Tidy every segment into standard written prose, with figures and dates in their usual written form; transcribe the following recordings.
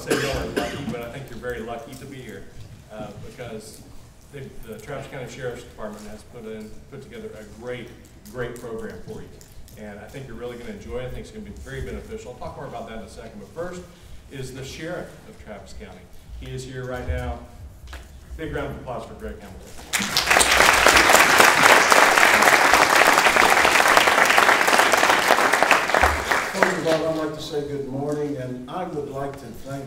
to say y'all are lucky, but I think you're very lucky to be here because the Travis County Sheriff's Department has put together a great program for you. And I think you're really going to enjoy it. I think it's going to be very beneficial. I'll talk more about that in a second. But first is the Sheriff of Travis County. He is here right now. Big round of applause for Greg Hamilton. First of all, I'd like to say good morning, and I would like to thank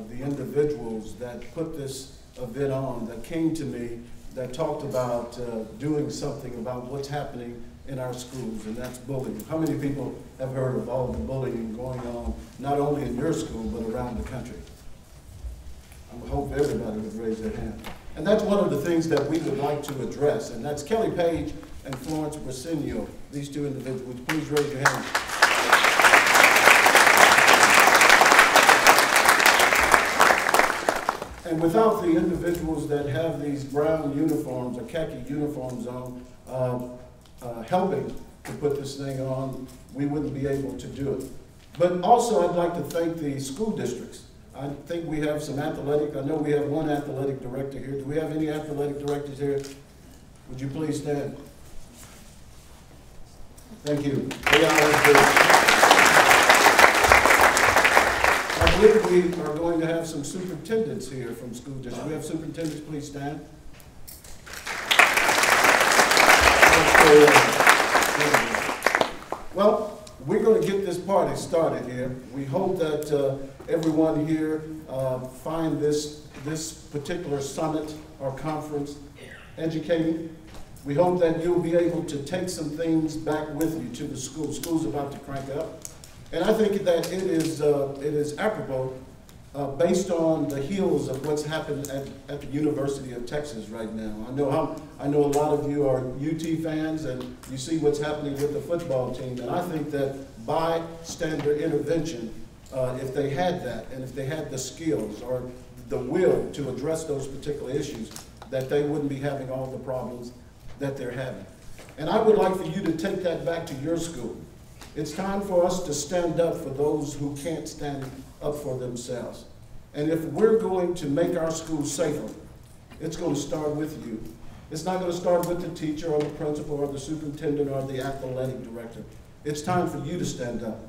the individuals that put this event on, that came to me, that talked about doing something about what's happening in our schools, and that's bullying. How many people have heard of all the bullying going on, not only in your school, but around the country? I would hope everybody would raise their hand. And that's one of the things that we would like to address, and that's Kelly Page and Florence Brasenio, these two individuals. Please raise your hands. And without the individuals that have these brown uniforms or khaki uniforms on, helping to put this thing on, we wouldn't be able to do it. But also I'd like to thank the school districts. I think we have some athletic, I know we have one athletic director here. Do we have any athletic directors here? Would you please stand? Thank you. I believe we are going to have some superintendents here from school districts. We have superintendents, please stand. Well, we're going to get this party started here. We hope that everyone here find this particular summit or conference educating. We hope that you'll be able to take some things back with you to the school. School's about to crank up. And I think that it is apropos based on the heels of what's happened at the University of Texas right now. I know a lot of you are UT fans, and you see what's happening with the football team. And I think that bystander intervention, if they had that, and if they had the skills or the will to address those particular issues, that they wouldn't be having all the problems that they're having. And I would like for you to take that back to your school. It's time for us to stand up for those who can't stand up for themselves. And if we're going to make our schools safer, it's going to start with you. It's not going to start with the teacher or the principal or the superintendent or the athletic director. It's time for you to stand up.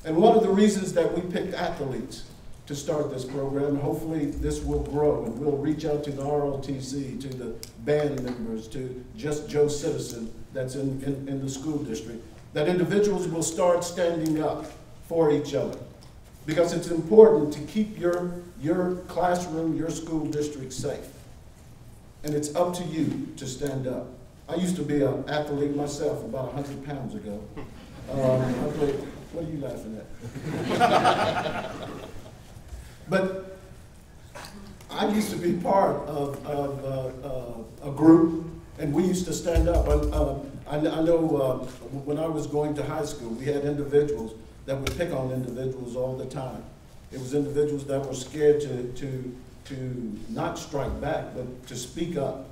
And one of the reasons that we picked athletes to start this program, hopefully this will grow and we'll reach out to the ROTC, to the band members, to just Joe Citizen that's in the school district, that individuals will start standing up for each other. Because it's important to keep your classroom, your school district safe. And it's up to you to stand up. I used to be an athlete myself about 100 pounds ago. What are you laughing at? But I used to be part of a group, and we used to stand up. I know when I was going to high school, we had individuals that would pick on individuals all the time. It was individuals that were scared to not strike back, but to speak up.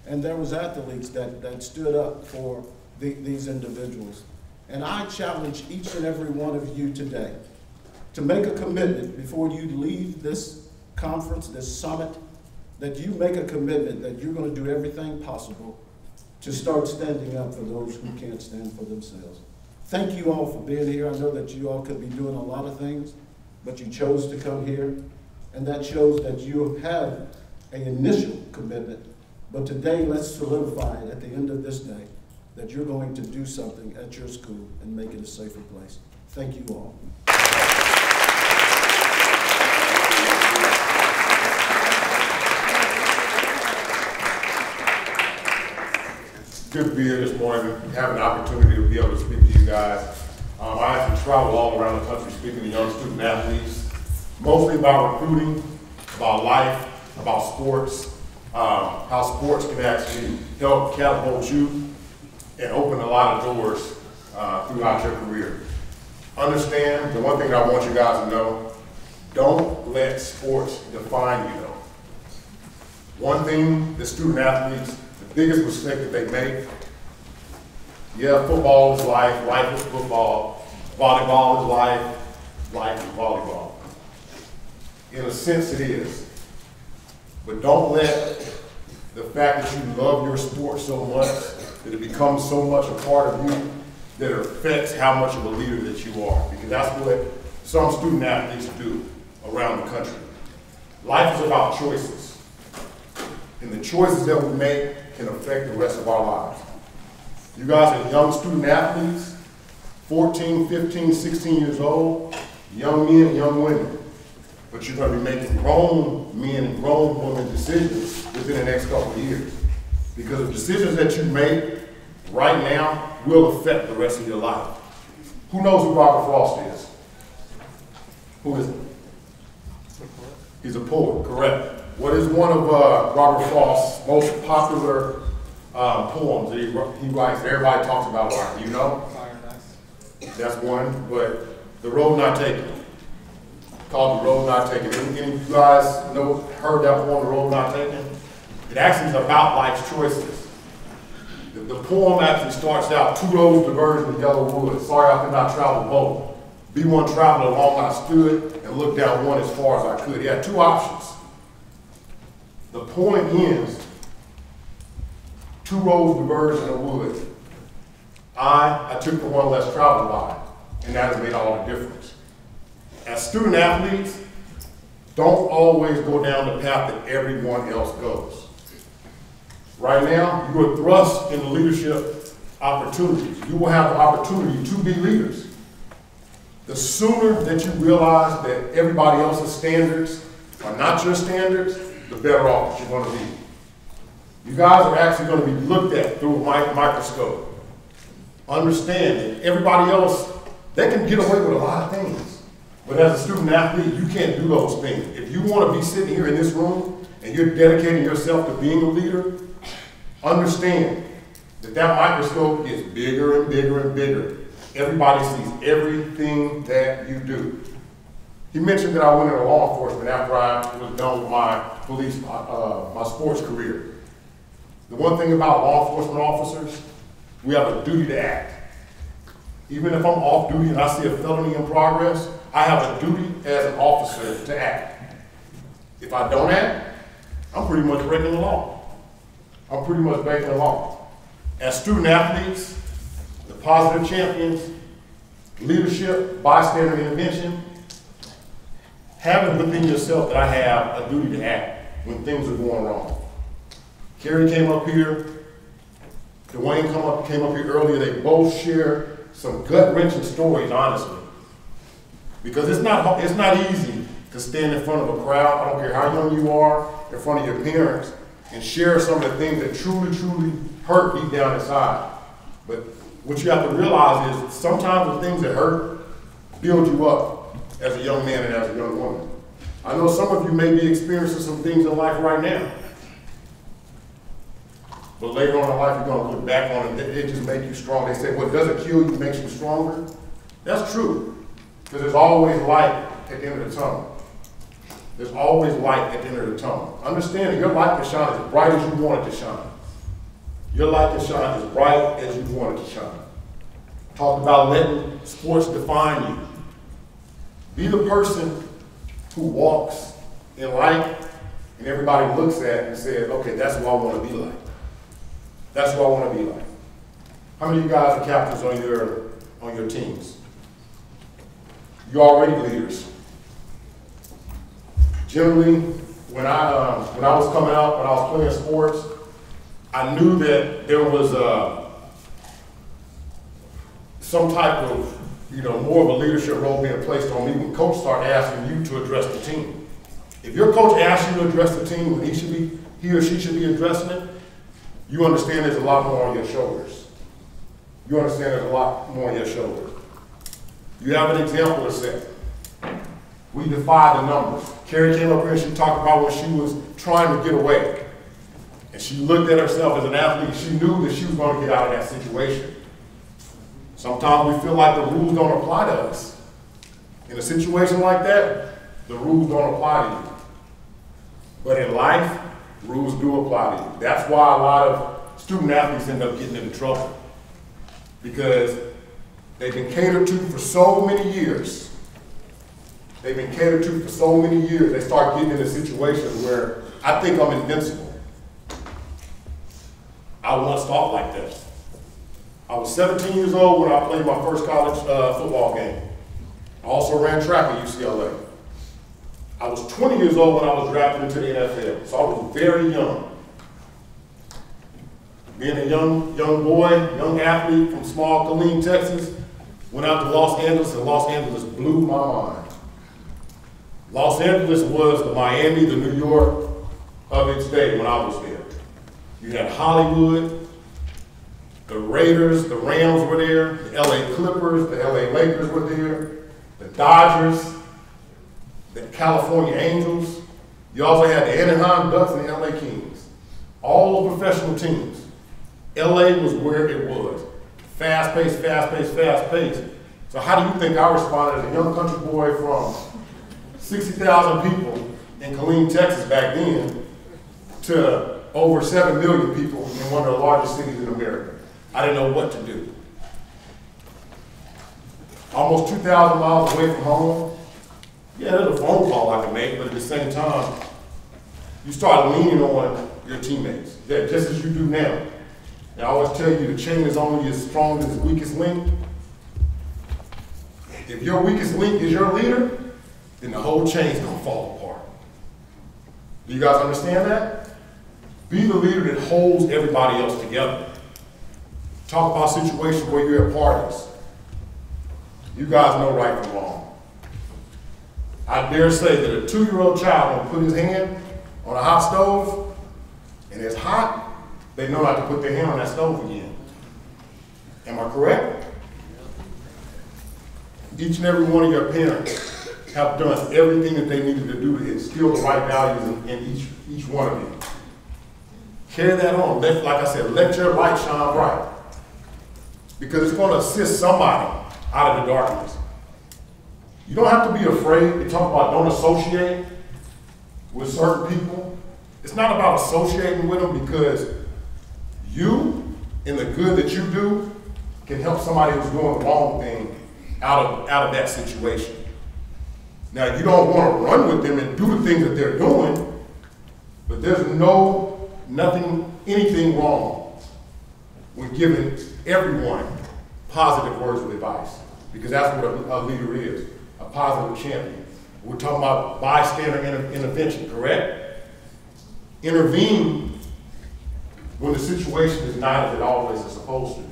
And there was athletes that stood up for these individuals. And I challenge each and every one of you today to make a commitment before you leave this conference, this summit, that you make a commitment that you're going to do everything possible to start standing up for those who can't stand for themselves. Thank you all for being here. I know that you all could be doing a lot of things, but you chose to come here, and that shows that you have an initial commitment. But today, let's solidify it at the end of this day that you're going to do something at your school and make it a safer place. Thank you all. Good to be here this morning, have an opportunity to be able to speak to you guys. I actually travel all around the country speaking to young student athletes, mostly about recruiting, about life, about sports, how sports can actually help catapult you and open a lot of doors throughout your career. Understand, the one thing that I want you guys to know, don't let sports define you though. One thing, the student athletes, the biggest mistake that they make, yeah, football is life, life is football, volleyball is life, life is volleyball. In a sense, it is. But don't let the fact that you love your sport so much, that it becomes so much a part of you, that it affects how much of a leader that you are. Because that's what some student athletes do around the country. Life is about choices. And the choices that we make can affect the rest of our lives. You guys are young student athletes, 14, 15, 16 years old, young men, young women. But you're going to be making grown men and grown women decisions within the next couple of years. Because the decisions that you make right now will affect the rest of your life. Who knows who Robert Frost is? Who is it? He's a poet, correct. What is one of Robert Frost's most popular poems that he writes that everybody talks about a lot? Do you know? Fire and Ice. That's one, but The Road Not Taken. Called The Road Not Taken. Any of you guys heard that poem, The Road Not Taken? It actually is about life's choices. The poem actually starts out, 2 roads diverged in the yellow woods. Sorry I could not travel both. B1 traveled along I stood and looked down one as far as I could. He had 2 options. The poem ends, 2 roads diverged in the woods. I took the one less traveled by, and that has made all the difference. As student athletes, don't always go down the path that everyone else goes. Right now, you are thrust into leadership opportunities. You will have the opportunity to be leaders. The sooner that you realize that everybody else's standards are not your standards, the better off you're going to be. You guys are actually going to be looked at through a microscope. Understand that everybody else, they can get away with a lot of things. But as a student athlete, you can't do those things. If you want to be sitting here in this room and you're dedicating yourself to being a leader, understand that that microscope is bigger and bigger and bigger. Everybody sees everything that you do. He mentioned that I went into law enforcement after I was done with my sports career. The one thing about law enforcement officers, we have a duty to act. Even if I'm off duty and I see a felony in progress, I have a duty as an officer to act. If I don't act, I'm pretty much breaking the law. I'm pretty much breaking the law. As student athletes, the positive champions, leadership, bystander intervention, have it within yourself that I have a duty to act when things are going wrong. Kerry came up here, Dwayne came up here earlier. They both share some gut-wrenching stories, honestly. Because it's not easy to stand in front of a crowd, I don't care how young you are, in front of your parents, and share some of the things that truly, truly hurt deep down inside. But what you have to realize is sometimes the things that hurt build you up as a young man and as a young woman. I know some of you may be experiencing some things in life right now. But later on in life, you're going to look back on it, it just makes you strong. They say, what doesn't kill you makes you stronger. That's true, because there's always light at the end of the tunnel. There's always light at the end of the tunnel. Understand that your light can shine as bright as you want it to shine. Your light can shine as bright as you want it to shine. Talked about letting sports define you. Be the person who walks in light and everybody looks at and says, okay, that's who I want to be like. That's who I want to be like. How many of you guys are captains on your teams? You're already leaders. Generally, when I was coming up, when I was playing sports, I knew that there was some type of, more of a leadership role being placed on me when coach started asking you to address the team. If your coach asks you to address the team when he or she should be addressing it, you understand there's a lot more on your shoulders. You understand there's a lot more on your shoulders. You have an example to set. We defy the numbers. Carrie came up here and she talked about when she was trying to get away. And she looked at herself as an athlete. She knew that she was going to get out of that situation. Sometimes we feel like the rules don't apply to us. In a situation like that, the rules don't apply to you. But in life, rules do apply to you. That's why a lot of student athletes end up getting into trouble. Because they've been catered to for so many years They've been catered to for so many years, they start getting in a situation where I think I'm invincible. I once thought like this. I was 17 years old when I played my first college football game. I also ran track at UCLA. I was 20 years old when I was drafted into the NFL, so I was very young. Being a young boy, young athlete from small Killeen, Texas, went out to Los Angeles, and Los Angeles blew my mind. Los Angeles was the Miami, the New York of its day when I was there. You had Hollywood, the Raiders, the Rams were there, the LA Clippers, the LA Lakers were there, the Dodgers, the California Angels. You also had the Anaheim Ducks and the LA Kings. All those professional teams. LA was where it was. Fast paced, fast paced, fast paced. So how do you think I responded as a young country boy from 60,000 people in Killeen, Texas back then to over 7 million people in one of the largest cities in America? I didn't know what to do. Almost 2,000 miles away from home. Yeah, there's a phone call I can make, but at the same time, you start leaning on your teammates, yeah, just as you do now. And I always tell you the chain is only as strong as its weakest link. If your weakest link is your leader, then the whole chain's gonna fall apart. Do you guys understand that? Be the leader that holds everybody else together. Talk about situations where you're at parties. You guys know right from wrong. I dare say that a 2-year-old child will put his hand on a hot stove and it's hot, they know not to put their hand on that stove again. Am I correct? Each and every one of your parents have done everything that they needed to do to instill the right values in each one of you. Carry that on. Like I said, let your light shine bright. Because it's going to assist somebody out of the darkness. You don't have to be afraid. They talk about don't associate with certain people. It's not about associating with them, because you, in the good that you do, can help somebody who's doing the wrong thing out of that situation. Now, you don't want to run with them and do the things that they're doing, but there's anything wrong when giving everyone positive words of advice, because that's what a leader is, a positive champion. We're talking about bystander intervention, correct? Intervene when the situation is not as it always is supposed to be.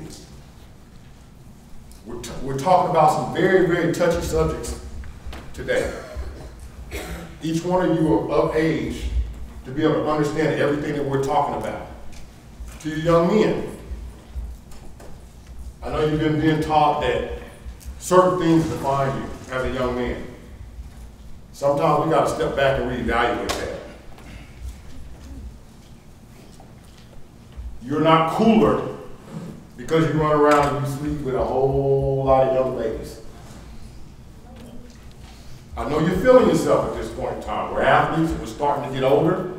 We're talking about some very, very touchy subjects today. Each one of you are of age to be able to understand everything that we're talking about. To you young men, I know you've been being taught that certain things define you as a young man. Sometimes we got to step back and reevaluate that. You're not cooler because you run around and you sleep with a whole lot of young ladies. I know you're feeling yourself at this point in time. We're athletes, we're starting to get older.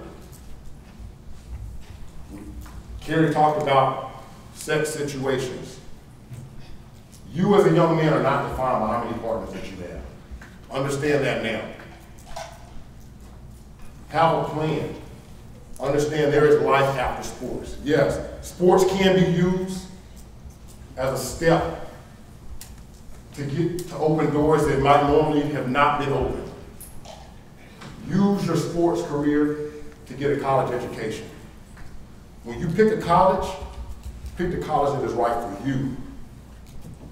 Carrie talked about sex situations. You as a young man are not defined by how many partners that you have. Understand that now. Have a plan. Understand there is life after sports. Yes, sports can be used as a step to open doors that might normally have not been opened. Use your sports career to get a college education. When you pick a college, pick the college that is right for you.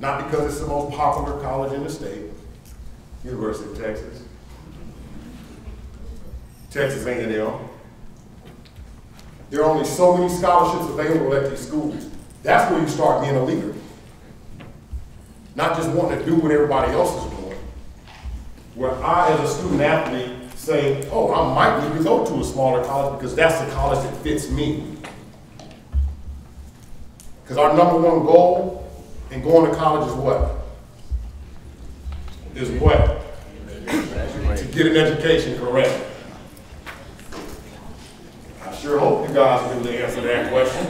Not because it's the most popular college in the state, University of Texas, Texas A&M. There are only so many scholarships available at these schools. That's where you start being a leader. Not just wanting to do what everybody else is doing. Where I, as a student athlete, say, oh, I might need to go to a smaller college because that's the college that fits me. Because our number one goal in going to college is what? Is what? To get an education, correct. I sure hope you guys will answer that question.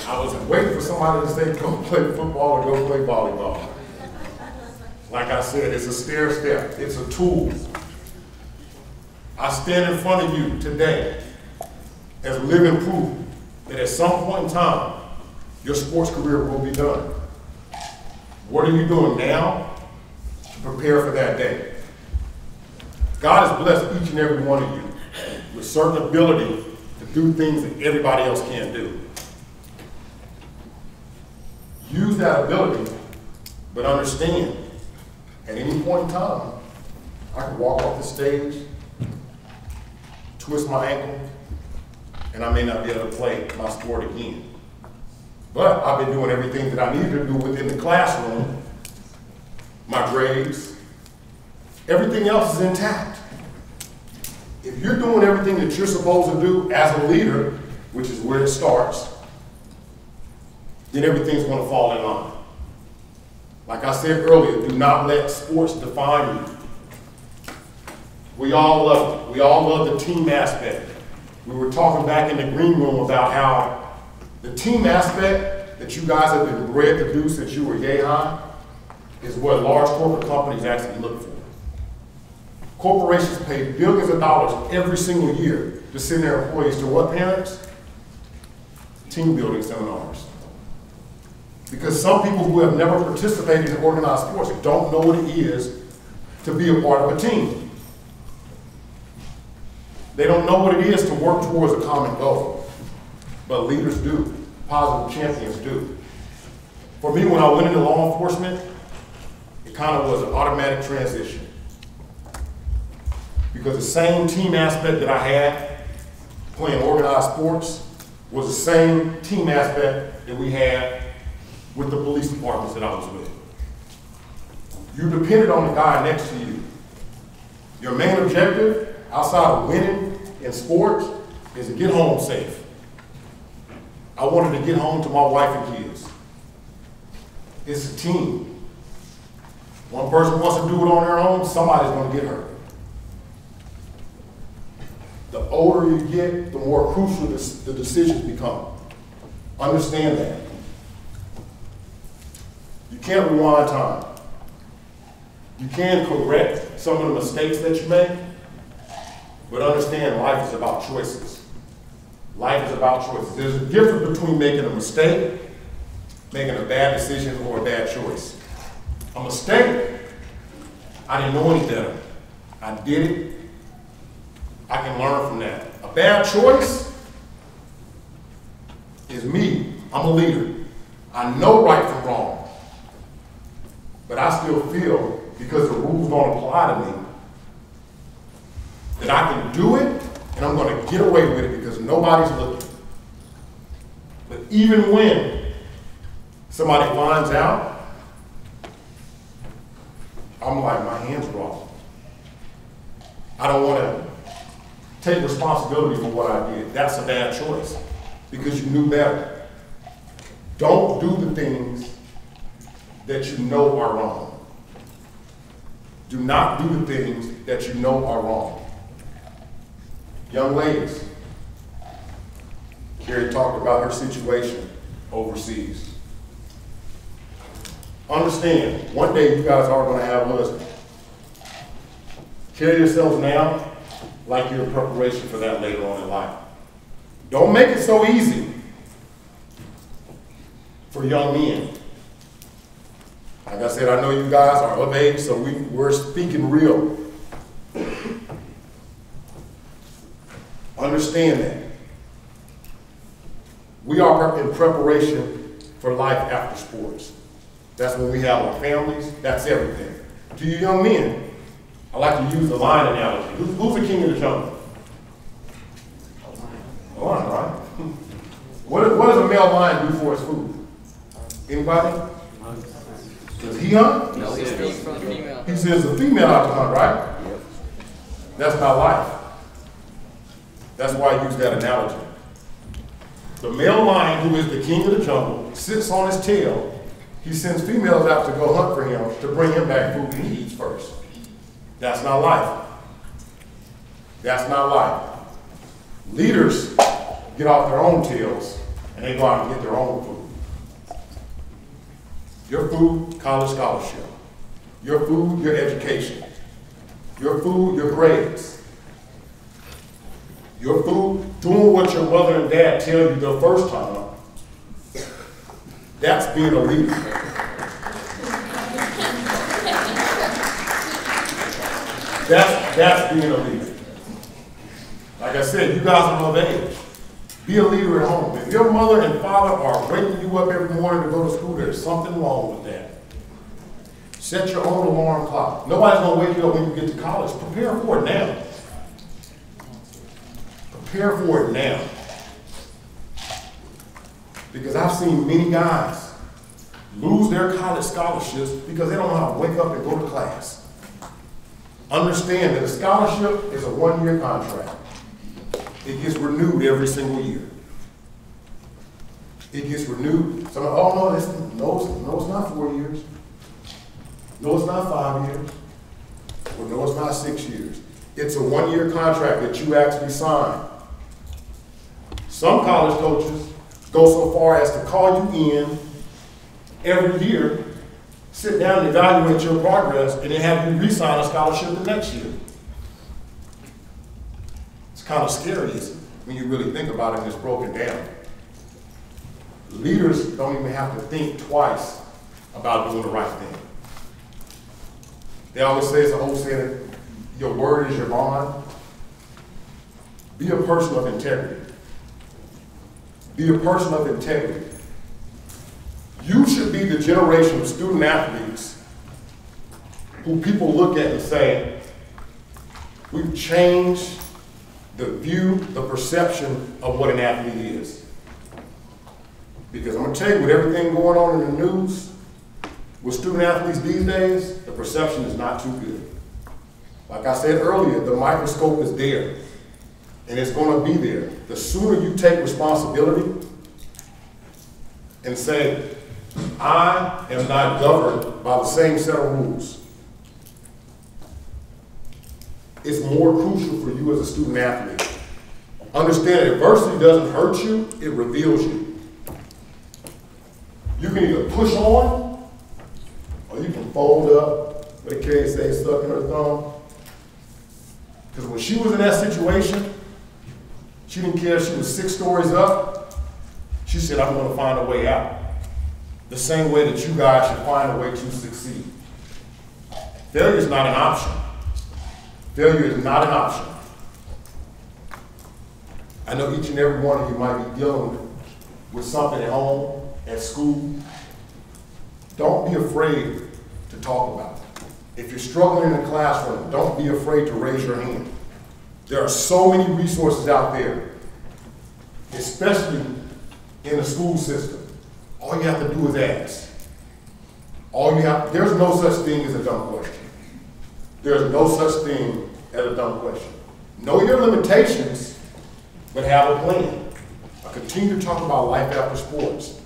I was waiting for somebody to say, go play football or go play volleyball. Like I said, it's a stair step. It's a tool. I stand in front of you today as living proof that at some point in time, your sports career will be done. What are you doing now to prepare for that day? God has blessed each and every one of you with certain ability to do things that everybody else can't do. Use that ability, but understand, at any point in time, I can walk off the stage, twist my ankle, and I may not be able to play my sport again. But I've been doing everything that I need to do within the classroom, my grades, everything else is intact. If you're doing everything that you're supposed to do as a leader, which is where it starts, then everything's going to fall in line. Like I said earlier, do not let sports define you. We all love it. We all love the team aspect. We were talking back in the green room about how the team aspect that you guys have been bred to do since you were yay high is what large corporate companies actually look for. Corporations pay billions of dollars every single year to send their employees to what, parents? Team building seminars. Because some people who have never participated in organized sports don't know what it is to be a part of a team. They don't know what it is to work towards a common goal. But leaders do. Positive champions do. For me, when I went into law enforcement, it kind of was an automatic transition. Because the same team aspect that I had playing organized sports was the same team aspect that we had with the police departments that I was with. You depended on the guy next to you. Your main objective, outside of winning in sports, is to get home safe. I wanted to get home to my wife and kids. It's a team. One person wants to do it on their own, somebody's going to get hurt. The older you get, the more crucial the decisions become. Understand that. You can't rewind time. You can correct some of the mistakes that you make, but understand life is about choices. Life is about choices. There's a difference between making a mistake, making a bad decision, or a bad choice. A mistake, I didn't know any better. I did it. I can learn from that. A bad choice is me. I'm a leader. I know right from wrong. But I still feel, because the rules don't apply to me, that I can do it and I'm going to get away with it because nobody's looking. But even when somebody finds out, I'm like, my hands are off. I don't want to take responsibility for what I did. That's a bad choice because you knew better. Don't do the things that you know are wrong. Do not do the things that you know are wrong. Young ladies, Carrie talked about her situation overseas. Understand, one day you guys are going to have husbands. Carry yourselves now like you're in preparation for that later on in life. Don't make it so easy for young men. Like I said, I know you guys are of age, so we're speaking real. Understand that. We are in preparation for life after sports. That's when we have our families, that's everything. To you young men, I like to use the lion analogy. Who's the king of the jungle? A lion, right? What does a male lion do for his food? Anybody? Does he hunt? No, he speaks for the female. He sends the female out to hunt, right? Yep. That's not life. That's why I use that analogy. The male lion, who is the king of the jungle, sits on his tail. He sends females out to go hunt for him to bring him back food and he eats first. That's not life. That's not life. Leaders get off their own tails and they go out and get their own food. Your food, college scholarship. your food, your education. Your food, your grades. Your food, doing what your mother and dad tell you the first time. That's being a leader. That's being a leader. Like I said, you guys are of age. Be a leader at home. If your mother and father are waking you up every morning to go to school, there's something wrong with that. Set your own alarm clock. Nobody's going to wake you up when you get to college. Prepare for it now. Prepare for it now. Because I've seen many guys lose their college scholarships because they don't know how to wake up and go to class. Understand that a scholarship is a one-year contract. It gets renewed every single year. It gets renewed. So, oh no, it's not 4 years. No, it's not 5 years. Or no, it's not 6 years. It's a one-year contract that you actually sign. Some college coaches go so far as to call you in every year, sit down and evaluate your progress, and then have you re-sign a scholarship the next year. It's kind of scary when you really think about it and it's broken down. Leaders don't even have to think twice about doing the right thing. They always say, it's a whole saying, your word is your bond. Be a person of integrity. Be a person of integrity. You should be the generation of student athletes who people look at and say, we've changed the view, the perception of what an athlete is. Because I'm going to tell you, with everything going on in the news, with student athletes these days, the perception is not too good. Like I said earlier, the microscope is there, and it's going to be there. The sooner you take responsibility and say, I am not governed by the same set of rules, it's more crucial for you as a student athlete. Understand that adversity doesn't hurt you, it reveals you. You can either push on, or you can fold up, what the kids say, stuck in her thumb. Because when she was in that situation, she didn't care if she was 6 stories up. She said, I'm going to find a way out. The same way that you guys should find a way to succeed. Failure is not an option. Failure is not an option. I know each and every one of you might be dealing with something at home, at school. Don't be afraid to talk about it. If you're struggling in the classroom, don't be afraid to raise your hand. There are so many resources out there, especially in the school system. All you have to do is ask. There's no such thing as a dumb question. There's no such thing as a dumb question. Know your limitations, but have a plan. I continue to talk about life after sports.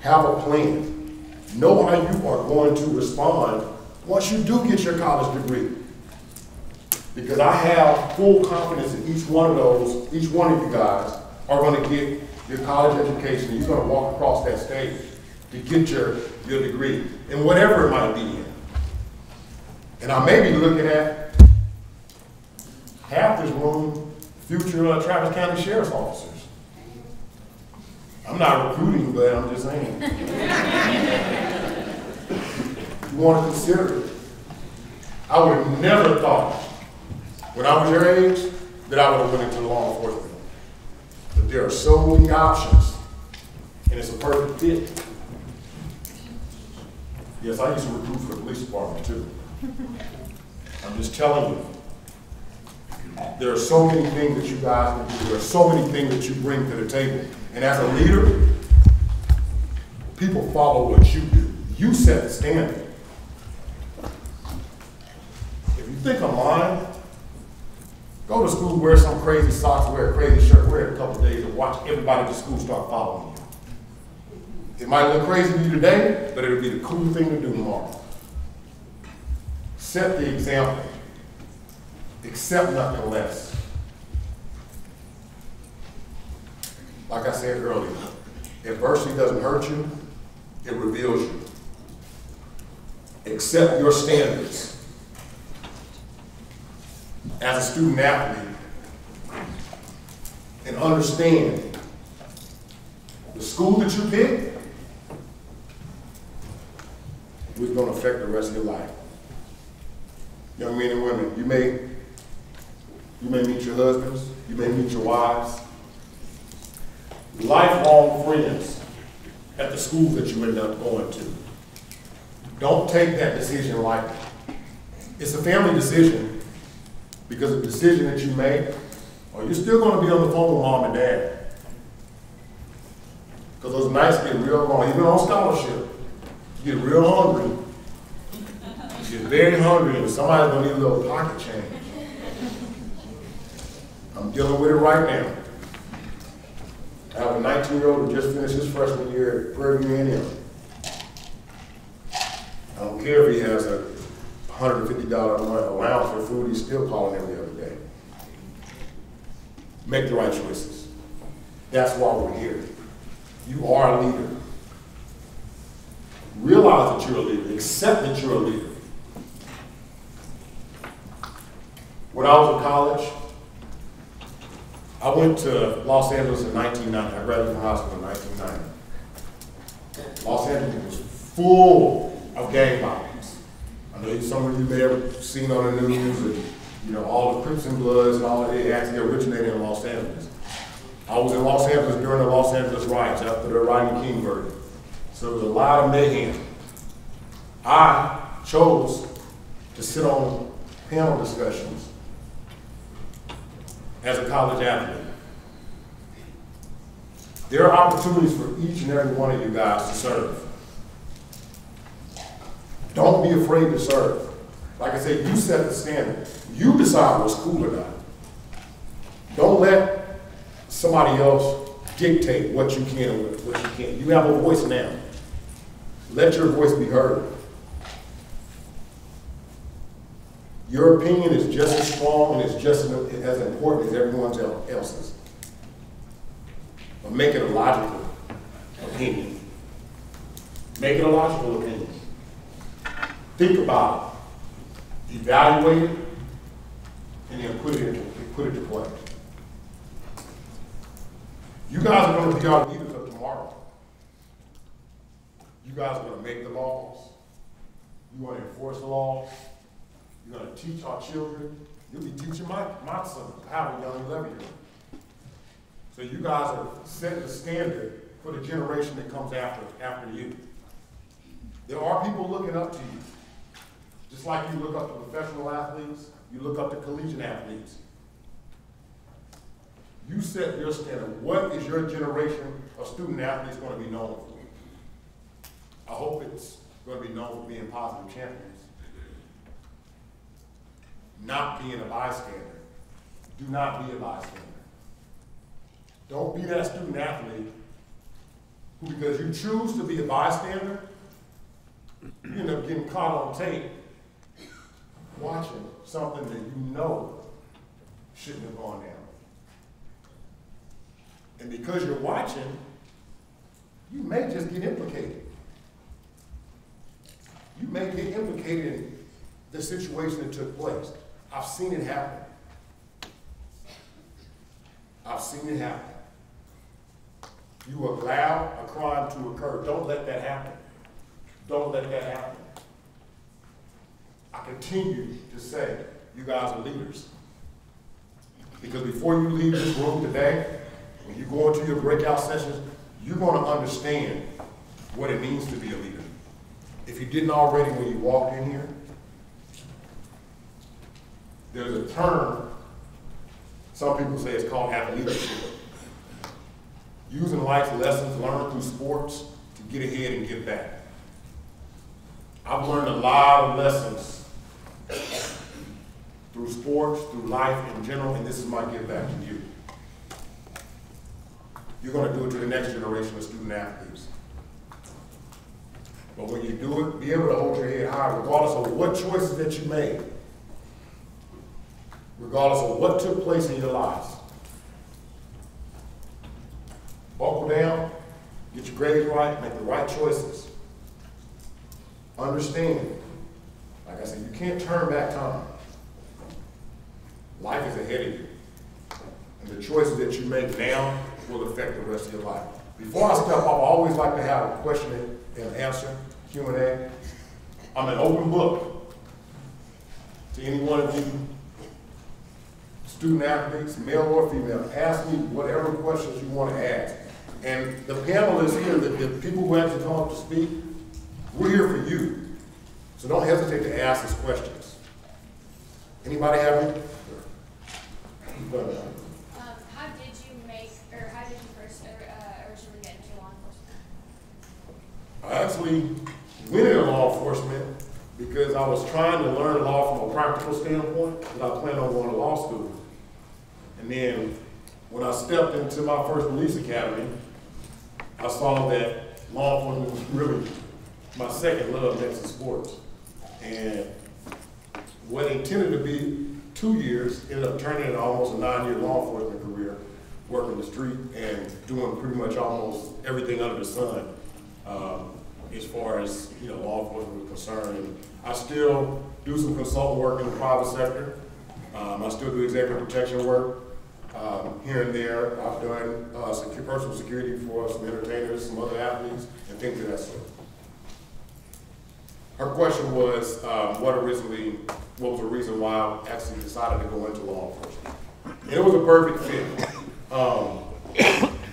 Have a plan. Know how you are going to respond once you do get your college degree. Because I have full confidence in each one of you guys are going to get your college education. You're going to walk across that stage to get your degree, in whatever it might be in. And I may be looking at half this room, future Travis County Sheriff's officers. I'm not recruiting, but I'm just saying. You want to consider it. I would have never thought, when I was your age, that I would have went into law enforcement. But there are so many options, and it's a perfect fit. Yes, I used to recruit for the police department too. I'm just telling you, there are so many things that you guys can do. There are so many things that you bring to the table. And as a leader, people follow what you do. You set the standard. If you think I'm lying, go to school, wear some crazy socks, wear a crazy shirt, wear it a couple days, and watch everybody at school start following you. It might look crazy to you today, but it'll be the cool thing to do tomorrow. Set the example. Accept nothing less. Like I said earlier, adversity doesn't hurt you, it reveals you. accept your standards as a student athlete and understand the school that you pick is going to affect the rest of your life. Young men and women, you may meet your husbands, you may meet your wives, lifelong friends at the schools that you end up going to. Don't take that decision lightly. It's a family decision because of the decision that you make, or you're still going to be on the phone with mom and dad. Because those nights get real long, even on scholarship. You get real hungry. You get very hungry, and somebody's going to need a little pocket change. I'm dealing with it right now. I have a 19-year-old who just finished his freshman year at Prairie View A&M. I don't care if he has a $150 allowance for food, he's still calling every other day. Make the right choices. That's why we're here. You are a leader. Realize that you're a leader. Accept that you're a leader. When I was in college, I went to Los Angeles in 1990. I graduated from high school in 1990. Los Angeles was full of gang violence. I know some of you may have seen on the news, and, all the Crips and Bloods and all that. It actually originated in Los Angeles. I was in Los Angeles during the Los Angeles riots after the Rodney King verdict. So there was a lot of mayhem. I chose to sit on panel discussions as a college athlete. There are opportunities for each and every one of you guys to serve. Don't be afraid to serve. Like I said, you set the standard. You decide what's cool or not. Don't let somebody else dictate what you can and what you can't. You have a voice now. Let your voice be heard. Your opinion is just as strong and it's just as important as everyone else's. But make it a logical opinion. Make it a logical opinion. Think about it. Evaluate it, and then put it to play. You guys are going to be our leaders of tomorrow. You guys are going to make the laws. You want to enforce the laws. You're going to teach our children. You'll be teaching my son, I have a young 11-year-old. So you guys are setting the standard for the generation that comes after you. There are people looking up to you. Just like you look up to professional athletes, you look up to collegiate athletes. You set your standard. What is your generation of student athletes going to be known for? I hope it's going to be known for being positive champions. Not being a bystander. Do not be a bystander. Don't be that student athlete who, because you choose to be a bystander, you end up getting caught on tape watching something that you know shouldn't have gone down. And because you're watching, you may just get implicated. You may get implicated in the situation that took place. I've seen it happen. I've seen it happen. You allow a crime to occur. Don't let that happen. Don't let that happen. I continue to say, you guys are leaders. Because before you leave this room today, when you go into your breakout sessions, you're going to understand what it means to be a leader. If you didn't already when you walked in here, there's a term, some people say it's called athleadership. Using life's lessons learned through sports to get ahead and give back. I've learned a lot of lessons through sports, through life in general, and this is my give back to you. You're going to do it to the next generation of student athletes. But when you do it, be able to hold your head high regardless of what choices that you made, regardless of what took place in your lives. Buckle down, get your grades right, make the right choices. Understand Like I said, you can't turn back time. Life is ahead of you. And the choices that you make now will affect the rest of your life. Before I step off, I always like to have a question and answer, Q&A. I'm an open book to any one of you student athletes, male or female. Ask me whatever questions you want to ask. And the panelists here, the people who actually come up to speak, we're here for you. So don't hesitate to ask us questions. Anybody have any? How did you first originally get into law enforcement? I actually went into law enforcement because I was trying to learn law from a practical standpoint, and I planned on going to law school. And then when I stepped into my first police academy, I saw that law enforcement was really my second love next to sports. And what intended to be 2 years ended up turning into almost a 9-year law enforcement career, working the street and doing pretty much almost everything under the sun as far as law enforcement was concerned. And I still do some consultant work in the private sector. I still do executive protection work here and there. I've done personal security for some entertainers, some other athletes, and things of that sort. Her question was, what was the reason why I actually decided to go into law enforcement? And it was a perfect fit.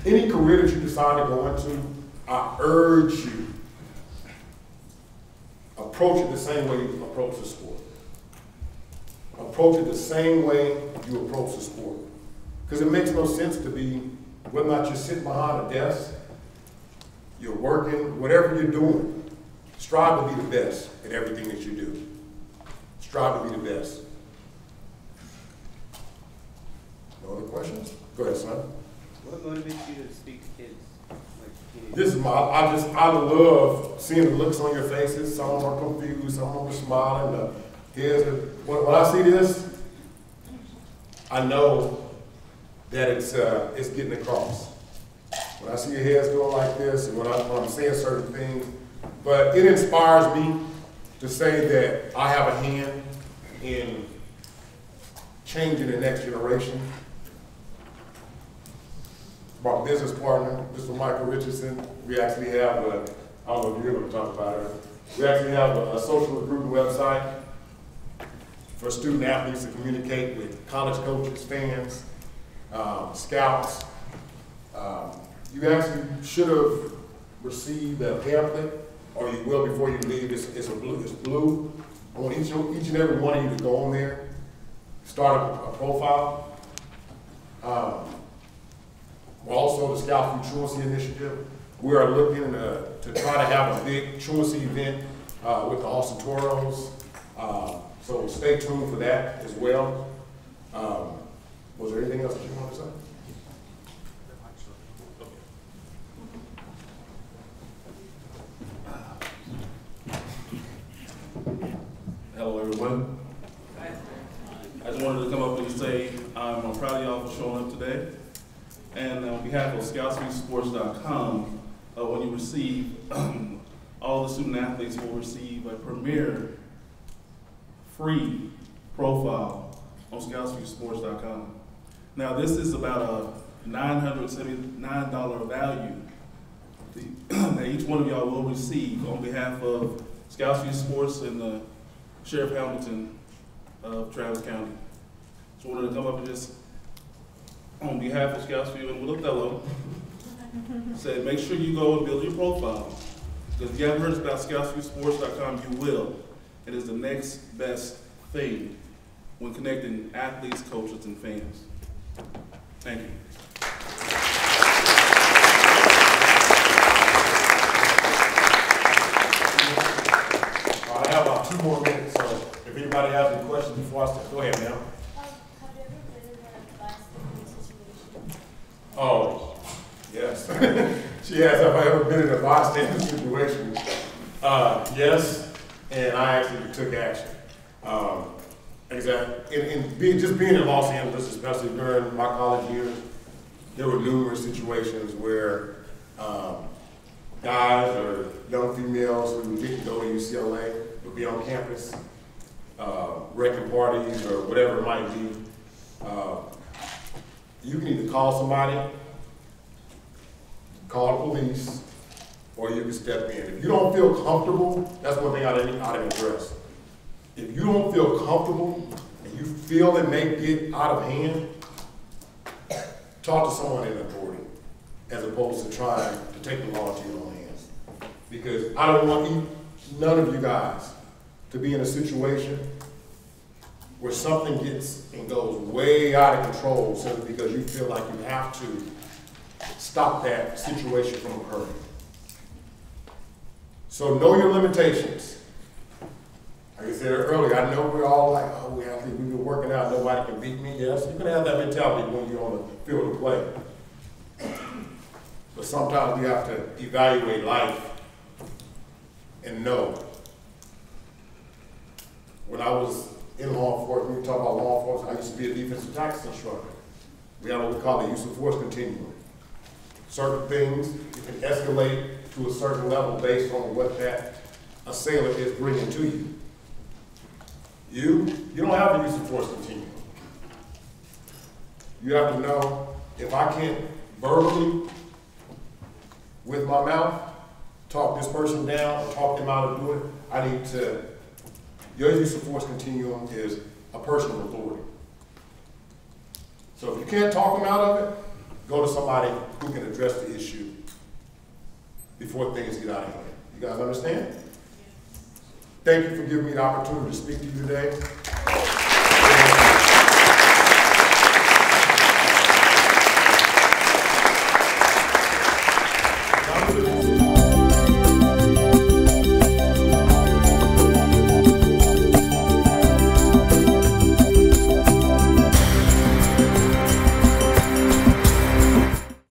Any career that you decide to go into, I urge you, approach it the same way you approach the sport. Approach it the same way you approach the sport. Because it makes no sense to be, whether or not you're sitting behind a desk, you're working, whatever you're doing, strive to be the best at everything that you do. Strive to be the best. No other questions? Go ahead, son. What motivates you to speak to kids? This is I love seeing the looks on your faces. Some of them are confused, some of them are smiling. When I see this, I know that it's getting across. When I see your heads going like this, and when I'm saying certain things, but it inspires me to say that I have a hand in changing the next generation. My business partner, Mr. Michael Richardson, we actually have I don't know if you're going to talk about it, we actually have a social recruiting website for student athletes to communicate with college coaches, fans, scouts. You actually should have received a pamphlet, or you will before you leave. It's blue. I want each and every one of you to go on there, start a profile. Also, the ScoutsView Truancy Initiative. We are looking to try to have a big truancy event with the Austin Toros. So stay tuned for that as well. Was there anything else that you wanted to say? Hello, everyone. I just wanted to come up and say I'm proud of y'all for showing up today. And on behalf of ScoutsViewSports.com, when you receive, all the student athletes will receive a premier free profile on ScoutsViewSports.com. Now, this is about a $979 value that each one of y'all will receive on behalf of ScoutsView Sports and the Sheriff Hamilton of Travis County. So I wanted to come up and just, on behalf of ScoutsView and with Othello, say make sure you go and build your profile. Because if you haven't heard about ScoutsViewSports.com, you will. It is the next best thing when connecting athletes, coaches, and fans. Thank you. I have about 2 more minutes, so if anybody has any questions before I start, go ahead, ma'am. Have you ever been in a bystander situation? Oh, yes. She asked if I ever been in a bystander situation. Yes, and I actually took action. Exactly. Just being in Los Angeles, especially during my college years, there were numerous situations where guys or young females who didn't go to UCLA would be on campus wrecking parties or whatever it might be, you can either call somebody, call the police, or you can step in. If you don't feel comfortable, that's one thing I didn't address. If you don't feel comfortable and you feel it may get out of hand, talk to someone in authority as opposed to trying to take the law into your own hands. Because I don't want none of you guys to be in a situation where something gets and goes way out of control simply because you feel like you have to stop that situation from occurring. So know your limitations. Like I said earlier, I know we're all like, oh, we've been working out, nobody can beat me. Yes, you're gonna have that mentality when you're on the field of play. But sometimes we have to evaluate life and know. When I was in law enforcement, we talk about law enforcement, I used to be a defensive tactics instructor. We have what we call the use of force continuum. Certain things, you can escalate to a certain level based on what that assailant is bringing to you. You don't have the use of force continuum. You have to know, if I can't verbally, with my mouth, talk this person down or talk them out of doing it, I need to, your use of force continuum is a personal authority. So if you can't talk them out of it, go to somebody who can address the issue before things get out of hand. You guys understand? Thank you for giving me the opportunity to speak to you today.